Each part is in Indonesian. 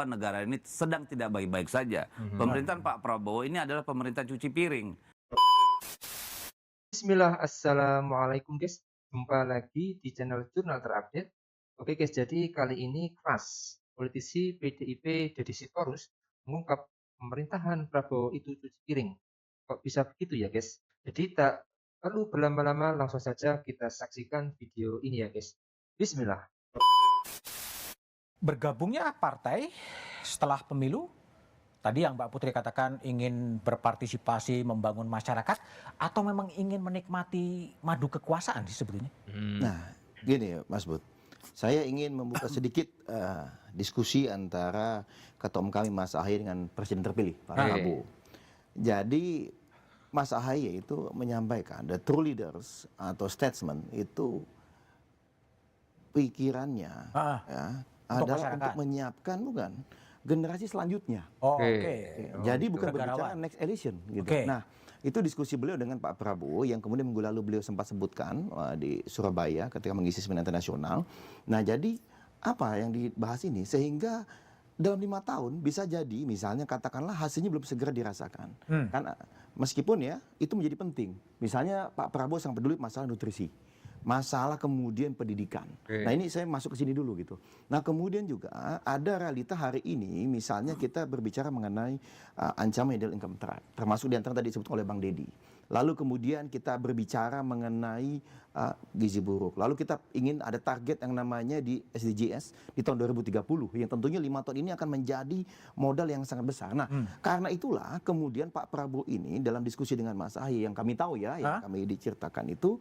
negara ini sedang tidak baik-baik saja. Pemerintahan Pak Prabowo ini adalah pemerintah cuci piring. Bismillah, assalamualaikum guys. Jumpa lagi di channel Jurnal Terupdate. Oke guys, jadi kali ini keras. Politisi PDIP Deddy Sitorus mengungkap pemerintahan Prabowo itu cuci piring. Kok bisa begitu ya guys? Jadi tak perlu berlama-lama, langsung saja kita saksikan video ini ya guys. Bismillah. Bergabungnya partai setelah pemilu, tadi yang Mbak Putri katakan ingin berpartisipasi membangun masyarakat atau memang ingin menikmati madu kekuasaan sih sebetulnya? Nah, gini ya Mas Bud, saya ingin membuka sedikit diskusi antara ketua umum kami Mas Ahaye dengan Presiden terpilih Pak Prabowo. Jadi Mas Ahaye itu menyampaikan the true leaders atau statesman itu pikirannya ya, adalah untuk menyiapkan generasi selanjutnya. Jadi bukan berbicara next election gitu. Nah, itu diskusi beliau dengan Pak Prabowo yang kemudian minggu lalu beliau sempat sebutkan di Surabaya ketika mengisi seminar internasional. Nah, jadi apa yang dibahas ini sehingga dalam 5 tahun bisa jadi misalnya katakanlah hasilnya belum segera dirasakan. Kan meskipun ya itu menjadi penting. Misalnya Pak Prabowo sangat peduli masalah nutrisi. Masalah kemudian pendidikan. Nah ini saya masuk ke sini dulu gitu. Nah kemudian juga ada realita hari ini misalnya kita berbicara mengenai ancaman middle income trap. Termasuk di antara tadi disebut oleh Bang Deddy. Lalu kemudian kita berbicara mengenai gizi buruk. Lalu kita ingin ada target yang namanya di SDGs di tahun 2030 yang tentunya 5 tahun ini akan menjadi modal yang sangat besar. Nah karena itulah kemudian Pak Prabowo ini dalam diskusi dengan Mas Ahaye yang kami tahu ya, yang kami diceritakan itu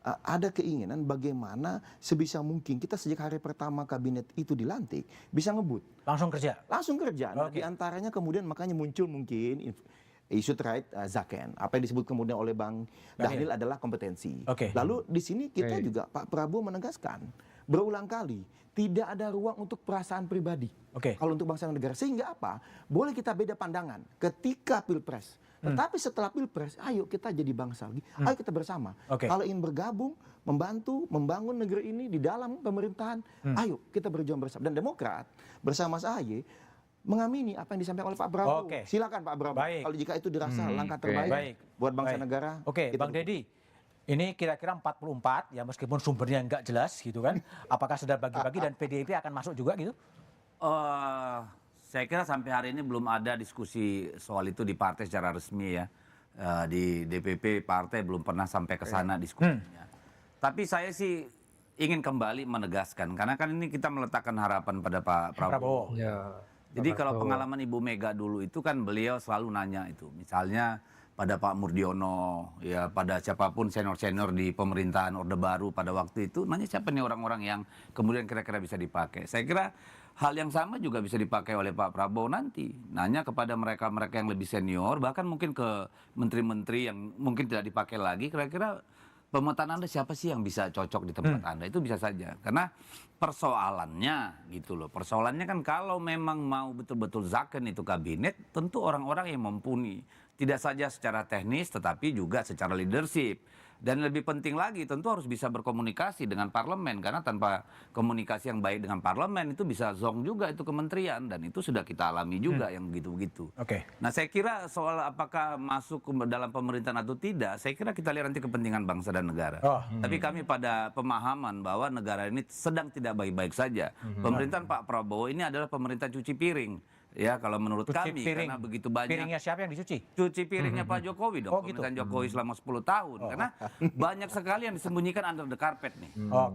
ada keinginan bagaimana sebisa mungkin kita sejak hari pertama kabinet itu dilantik bisa ngebut. Langsung kerja? Langsung kerja. Nah, di antaranya kemudian makanya muncul mungkin isu terkait Zaken. Apa yang disebut kemudian oleh Bang Dhanil adalah kompetensi. Lalu di sini kita juga Pak Prabowo menegaskan berulang kali tidak ada ruang untuk perasaan pribadi. Kalau untuk bangsa dan negara. Sehingga apa? Boleh kita beda pandangan ketika Pilpres. Tetapi setelah Pilpres, ayo kita jadi bangsa lagi, ayo kita bersama. Kalau ingin bergabung, membantu, membangun negeri ini di dalam pemerintahan, ayo kita berjuang bersama. Dan Demokrat bersama Mas Ahaye mengamini apa yang disampaikan oleh Pak Prabowo. Silakan Pak Prabowo, kalau jika itu dirasa langkah terbaik buat bangsa negara. Bang Deddy, ini kira-kira 44 ya meskipun sumbernya nggak jelas gitu kan. Apakah sudah bagi-bagi dan PDIP akan masuk juga gitu? Saya kira sampai hari ini belum ada diskusi soal itu di partai secara resmi ya. Di DPP partai belum pernah sampai ke sana diskusinya. Tapi saya sih ingin kembali menegaskan karena kan ini kita meletakkan harapan pada Pak Prabowo. Jadi kalau pengalaman Ibu Mega dulu itu kan beliau selalu nanya itu. Misalnya pada Pak Murdiono, ya pada siapapun senior-senior di pemerintahan Orde Baru pada waktu itu, nanya siapa nih orang-orang yang kemudian kira-kira bisa dipakai. Saya kira hal yang sama juga bisa dipakai oleh Pak Prabowo nanti. Nanya kepada mereka-mereka yang lebih senior, bahkan mungkin ke menteri-menteri yang mungkin tidak dipakai lagi, kira-kira pemetaan Anda siapa sih yang bisa cocok di tempat Anda? Itu bisa saja. Karena persoalannya gitu loh. Persoalannya kan kalau memang mau betul-betul Zaken itu kabinet, tentu orang-orang yang mumpuni. Tidak saja secara teknis tetapi juga secara leadership. Dan lebih penting lagi tentu harus bisa berkomunikasi dengan parlemen. Karena tanpa komunikasi yang baik dengan parlemen itu bisa zonk juga itu kementerian. Dan itu sudah kita alami juga yang begitu-begitu. Nah saya kira soal apakah masuk ke dalam pemerintahan atau tidak, saya kira kita lihat nanti kepentingan bangsa dan negara. Tapi kami pada pemahaman bahwa negara ini sedang tidak baik-baik saja. Pemerintahan Pak Prabowo ini adalah pemerintah cuci piring. Ya kalau menurut kami karena begitu banyak. Piringnya siapa yang dicuci? Cuci piringnya Pak Jokowi dong. Pemerintahan Jokowi selama 10 tahun. Karena banyak sekali yang disembunyikan under the carpet nih.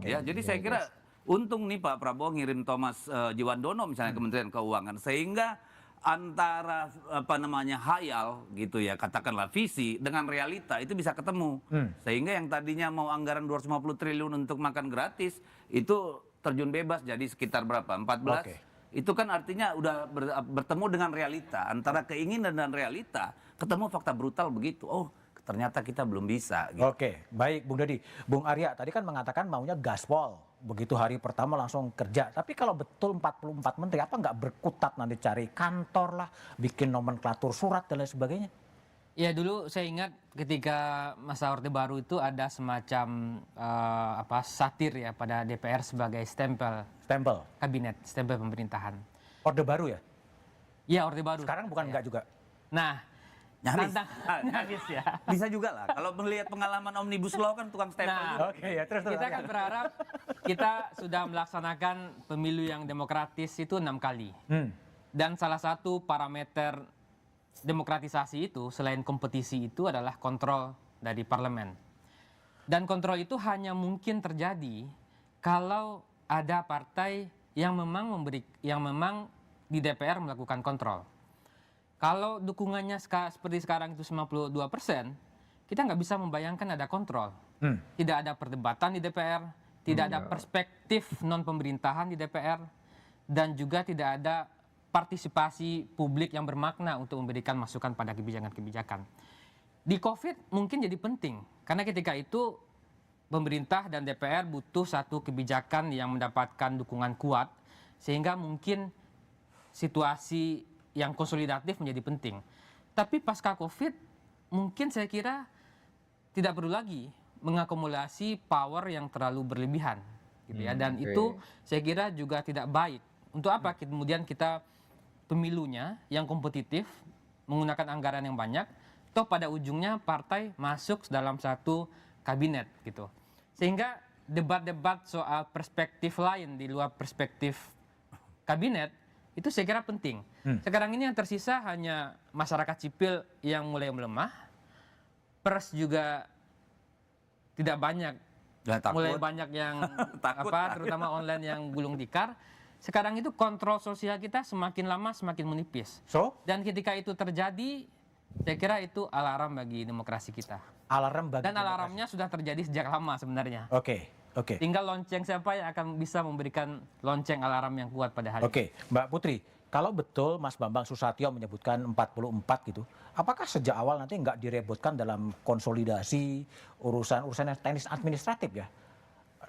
Ya, jadi saya kira untung nih Pak Prabowo ngirim Thomas Jiwandono misalnya Kementerian Keuangan. Sehingga antara apa namanya hayal gitu ya, katakanlah visi dengan realita itu bisa ketemu. Sehingga yang tadinya mau anggaran 250 triliun untuk makan gratis itu terjun bebas jadi sekitar berapa? 14. Itu kan artinya udah bertemu dengan realita. Antara keinginan dan realita ketemu fakta brutal begitu. Oh ternyata kita belum bisa gitu. Baik Bung Deddy. Bung Arya tadi kan mengatakan maunya gaspol. Begitu hari pertama langsung kerja. Tapi kalau betul 44 menteri apa nggak berkutat nanti cari kantor lah, bikin nomenklatur surat dan lain sebagainya? Ya dulu saya ingat ketika masa Orde Baru itu ada semacam satir ya pada DPR sebagai stempel kabinet, stempel pemerintahan. Orde Baru ya? Iya, Orde Baru. Sekarang bukan enggak juga. Nah, Nyaris. nyaris ya. Bisa juga lah. Kalau melihat pengalaman Omnibus Law kan tukang stempel. Nah, Oke, ya terus. kita kan berharap kita sudah melaksanakan pemilu yang demokratis itu 6 kali. Dan salah satu parameter demokratisasi itu selain kompetisi itu adalah kontrol dari parlemen. Dan kontrol itu hanya mungkin terjadi kalau ada partai yang memang di DPR melakukan kontrol. Kalau dukungannya seperti sekarang itu 52%, kita nggak bisa membayangkan ada kontrol. Tidak ada perdebatan di DPR, tidak ada perspektif non-pemerintahan di DPR, dan juga tidak ada partisipasi publik yang bermakna untuk memberikan masukan pada kebijakan-kebijakan. Di COVID mungkin jadi penting, karena ketika itu pemerintah dan DPR butuh satu kebijakan yang mendapatkan dukungan kuat, sehingga mungkin situasi yang konsolidatif menjadi penting. Tapi pasca COVID, mungkin saya kira tidak perlu lagi mengakumulasi power yang terlalu berlebihan, gitu ya. Dan itu saya kira juga tidak baik. Untuk apa kemudian kita pemilunya yang kompetitif, menggunakan anggaran yang banyak, toh pada ujungnya partai masuk dalam satu kabinet, gitu. Sehingga debat-debat soal perspektif lain di luar perspektif kabinet itu saya kira penting. Sekarang ini yang tersisa hanya masyarakat sipil yang mulai melemah, pers juga tidak banyak, mulai banyak yang terutama online yang gulung tikar. Sekarang itu kontrol sosial kita semakin lama semakin menipis. Dan ketika itu terjadi, saya kira itu alarm bagi demokrasi kita. Dan alarmnya sudah terjadi sejak lama sebenarnya. Oke. Tinggal lonceng siapa yang akan bisa memberikan lonceng alarm yang kuat pada hari ini. Mbak Putri, kalau betul Mas Bambang Susatyo menyebutkan 44 gitu, apakah sejak awal nanti nggak direbutkan dalam konsolidasi urusan teknis administratif ya?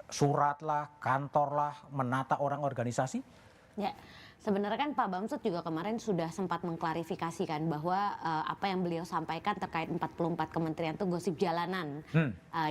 Surat lah, kantor lah, menata orang organisasi? Ya, sebenarnya kan Pak Bamsud juga kemarin sudah sempat mengklarifikasikan bahwa apa yang beliau sampaikan terkait 44 kementerian itu gosip jalanan.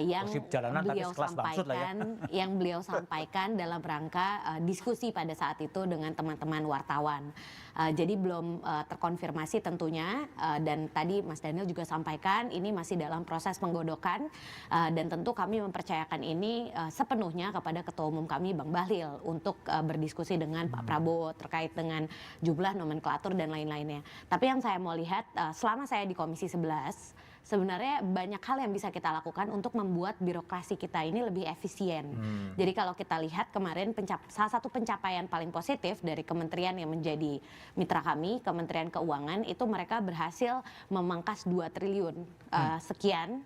Yang gosip jalanan, beliau tapi sekelas Bamsud lah ya. yang beliau sampaikan dalam rangka diskusi pada saat itu dengan teman-teman wartawan. Jadi belum terkonfirmasi tentunya, dan tadi Mas Daniel juga sampaikan ini masih dalam proses penggodokan, dan tentu kami mempercayakan ini sepenuhnya kepada Ketua Umum kami Bang Bahlil untuk berdiskusi dengan Pak Prabowo terkait dengan jumlah nomenklatur dan lain-lainnya. Tapi yang saya mau lihat selama saya di Komisi 11, sebenarnya banyak hal yang bisa kita lakukan untuk membuat birokrasi kita ini lebih efisien. Jadi kalau kita lihat kemarin salah satu pencapaian paling positif dari kementerian yang menjadi mitra kami, Kementerian Keuangan, itu mereka berhasil memangkas 2 triliun sekian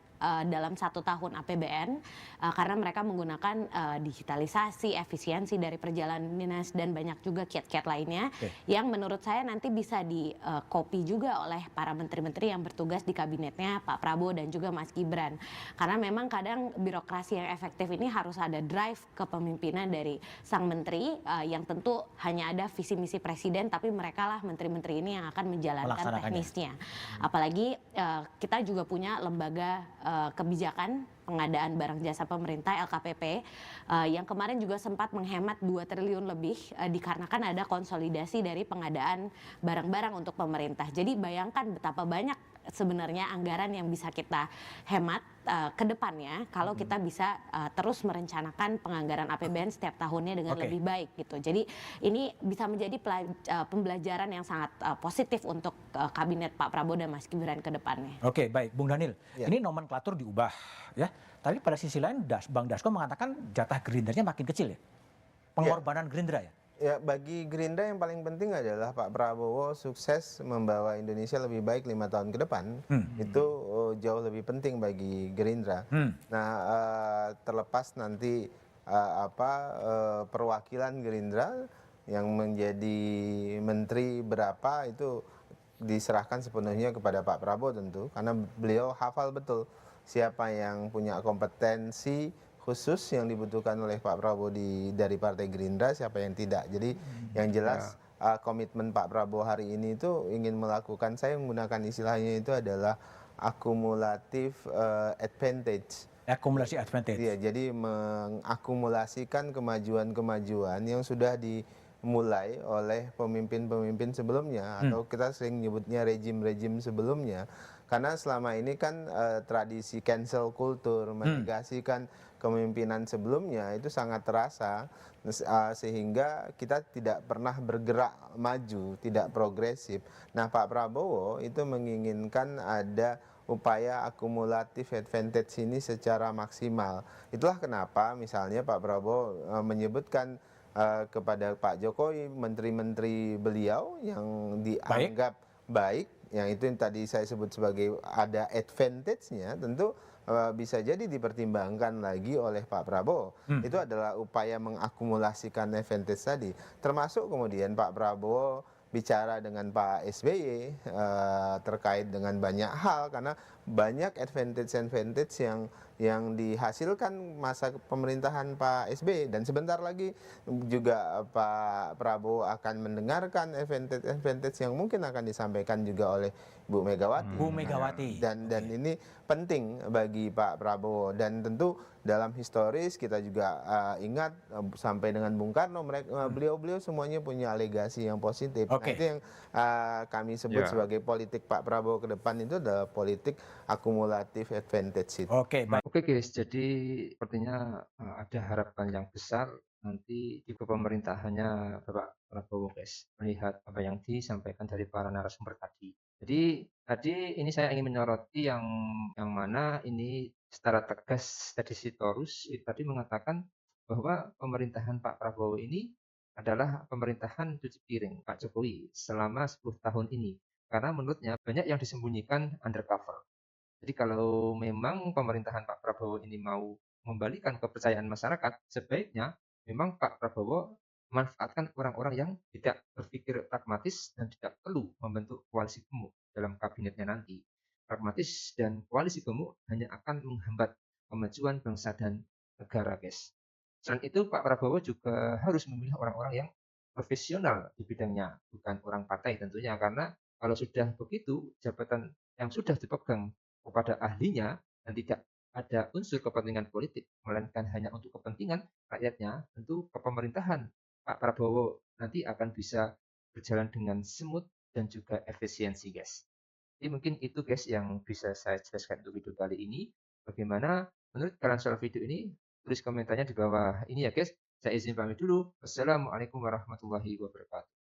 dalam 1 tahun APBN, karena mereka menggunakan digitalisasi, efisiensi dari perjalanan dinas, dan banyak juga kiat-kiat lainnya yang menurut saya nanti bisa di-copy juga oleh para menteri-menteri yang bertugas di kabinetnya Pak Prabowo dan juga Mas Gibran. Karena memang kadang birokrasi yang efektif ini harus ada drive kepemimpinan dari sang menteri, yang tentu hanya ada visi misi presiden, tapi mereka lah menteri-menteri ini yang akan menjalankan teknisnya. Apalagi kita juga punya lembaga kebijakan pengadaan barang jasa pemerintah LKPP yang kemarin juga sempat menghemat 2 triliun lebih dikarenakan ada konsolidasi dari pengadaan barang-barang untuk pemerintah. Jadi bayangkan betapa banyak sebenarnya anggaran yang bisa kita hemat ke depannya kalau kita bisa terus merencanakan penganggaran APBN setiap tahunnya dengan lebih baik gitu. Jadi ini bisa menjadi pembelajaran yang sangat positif untuk kabinet Pak Prabowo dan Mas Gibran ke depannya. Oke, baik. Bung Daniel, ini nomenklatur diubah ya. Tapi pada sisi lain Bang Dasko mengatakan jatah Gerindranya makin kecil ya. Pengorbanan Gerindra ya. Ya, bagi Gerindra yang paling penting adalah Pak Prabowo sukses membawa Indonesia lebih baik 5 tahun ke depan. Itu jauh lebih penting bagi Gerindra. Nah, terlepas nanti perwakilan Gerindra yang menjadi menteri berapa itu diserahkan sepenuhnya kepada Pak Prabowo tentu, karena beliau hafal betul siapa yang punya kompetensi khusus yang dibutuhkan oleh Pak Prabowo dari Partai Gerindra, siapa yang tidak. Jadi yang jelas komitmen Pak Prabowo hari ini itu ingin melakukan, saya menggunakan istilahnya itu adalah akumulatif advantage. Akumulasi advantage. Iya, jadi mengakumulasikan kemajuan-kemajuan yang sudah dimulai oleh pemimpin-pemimpin sebelumnya atau kita sering nyebutnya rejim-rejim sebelumnya. Karena selama ini kan tradisi cancel culture, menegasikan kepemimpinan sebelumnya itu sangat terasa sehingga kita tidak pernah bergerak maju, tidak progresif. Nah, Pak Prabowo itu menginginkan ada upaya akumulatif advantage ini secara maksimal. Itulah kenapa misalnya Pak Prabowo menyebutkan kepada Pak Jokowi, menteri-menteri beliau yang dianggap baik, yang itu yang tadi saya sebut sebagai ada advantage-nya, tentu bisa jadi dipertimbangkan lagi oleh Pak Prabowo. Itu adalah upaya mengakumulasikan advantage tadi. Termasuk kemudian Pak Prabowo bicara dengan Pak SBY terkait dengan banyak hal, karena banyak advantage yang dihasilkan masa pemerintahan Pak SBY, dan sebentar lagi juga Pak Prabowo akan mendengarkan advantage yang mungkin akan disampaikan juga oleh Bu Megawati. Bu Megawati. Dan ini penting bagi Pak Prabowo, dan tentu dalam historis kita juga ingat sampai dengan Bung Karno, beliau-beliau semuanya punya legasi yang positif. Nah, itu yang kami sebut sebagai politik Pak Prabowo ke depan, itu adalah politik akumulatif advantage itu. Oke, baik. Oke guys, jadi sepertinya ada harapan yang besar nanti di pemerintahannya Bapak Prabowo guys, melihat apa yang disampaikan dari para narasumber tadi. Jadi tadi ini saya ingin menyoroti yang mana ini secara tegas tadi Sitorus itu tadi mengatakan bahwa pemerintahan Pak Prabowo ini adalah pemerintahan cuci piring Pak Jokowi selama 10 tahun ini. Karena menurutnya banyak yang disembunyikan undercover. Jadi kalau memang pemerintahan Pak Prabowo ini mau membalikan kepercayaan masyarakat, sebaiknya memang Pak Prabowo memanfaatkan orang-orang yang tidak berpikir pragmatis dan tidak perlu membentuk koalisi gemuk dalam kabinetnya nanti. Pragmatis dan koalisi gemuk hanya akan menghambat kemajuan bangsa dan negara, guys. Selain itu, Pak Prabowo juga harus memilih orang-orang yang profesional di bidangnya, bukan orang partai tentunya, karena kalau sudah begitu, jabatan yang sudah dipegang kepada ahlinya dan tidak ada unsur kepentingan politik, melainkan hanya untuk kepentingan rakyatnya, tentu kepemerintahan Pak Prabowo nanti akan bisa berjalan dengan smooth dan juga efisiensi, guys. Jadi mungkin itu guys yang bisa saya jelaskan untuk video kali ini. Bagaimana menurut kalian soal video ini? Tulis komentarnya di bawah ini ya guys. Saya izin pamit dulu. Wassalamualaikum warahmatullahi wabarakatuh.